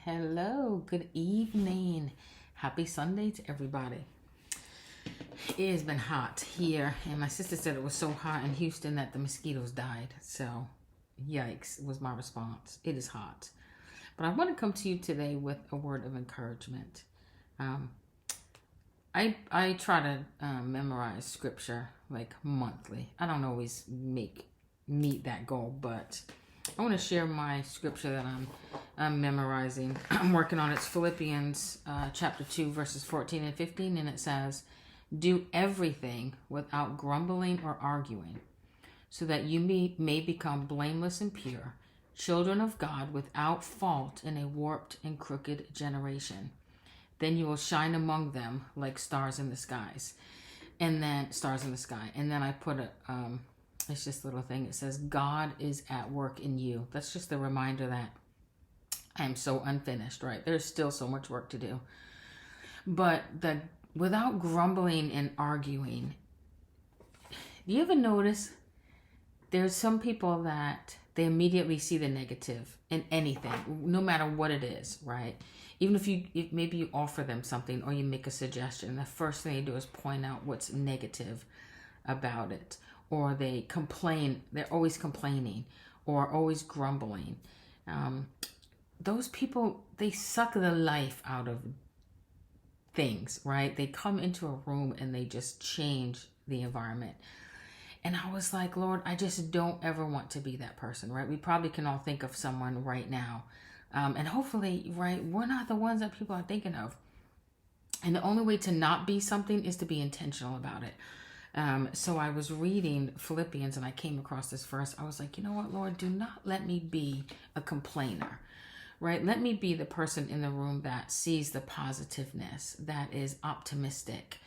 Hello, good evening. Happy Sunday to everybody. It has been hot here, and my sister said it was so hot in Houston that the mosquitoes died. So, yikes, was my response. It is hot. But I want to come to you today with a word of encouragement. Um, I try to memorize scripture like monthly. I don't always meet that goal, but I want to share my scripture that I'm memorizing. I'm working on it. It's Philippians chapter 2, verses 14 and 15, and it says, "Do everything without grumbling or arguing, so that you may become blameless and pure, children of God without fault in a warped and crooked generation. Then you will shine among them like stars in the skies." And then stars in the sky. And then I put it's just a little thing. It says, "God is at work in you." That's just a reminder that I am so unfinished, right? There's still so much work to do. But without grumbling and arguing, do you ever notice there's some people that they immediately see the negative in anything, no matter what it is, right? Even if maybe you offer them something or you make a suggestion, the first thing they do is point out what's negative about it. Or they complain, they're always complaining or always grumbling. Those people, they suck the life out of things, right? They come into a room and they just change the environment. And I was like, Lord, I just don't ever want to be that person, right? We probably can all think of someone right now. And hopefully, right, we're not the ones that people are thinking of. And the only way to not be something is to be intentional about it. So I was reading Philippians and I came across this verse. I was like, you know what, Lord, do not let me be a complainer, right? Let me be the person in the room that sees the positiveness, that is optimistic.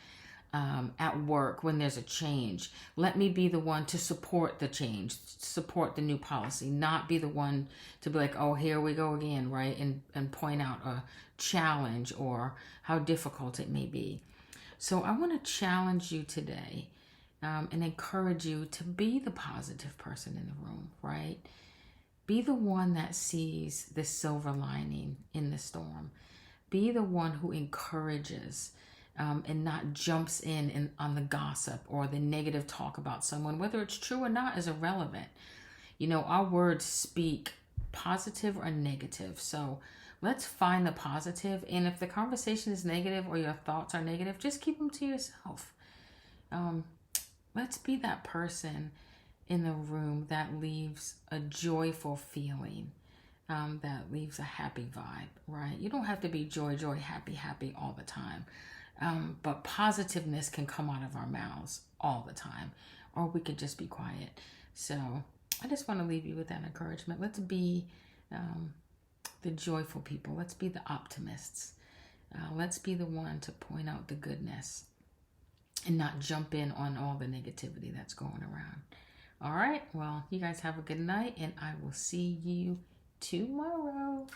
At work when there's a change, let me be the one to support the change, support the new policy, not be the one to be like, oh, here we go again, right? And point out a challenge or how difficult it may be. So I want to challenge you today and encourage you to be the positive person in the room, right? Be the one that sees the silver lining in the storm. Be the one who encourages and not jumps in on the gossip or the negative talk about someone. Whether it's true or not is irrelevant. You know, our words speak positive or negative. So let's find the positive. And if the conversation is negative or your thoughts are negative, just keep them to yourself. Let's be that person in the room that leaves a joyful feeling. That leaves a happy vibe, right? You don't have to be joy, happy all the time. But positiveness can come out of our mouths all the time, or we could just be quiet. So I just want to leave you with that encouragement. Let's be the joyful people. Let's be the optimists. Let's be the one to point out the goodness and not jump in on all the negativity that's going around. All right. Well, you guys have a good night, and I will see you tomorrow.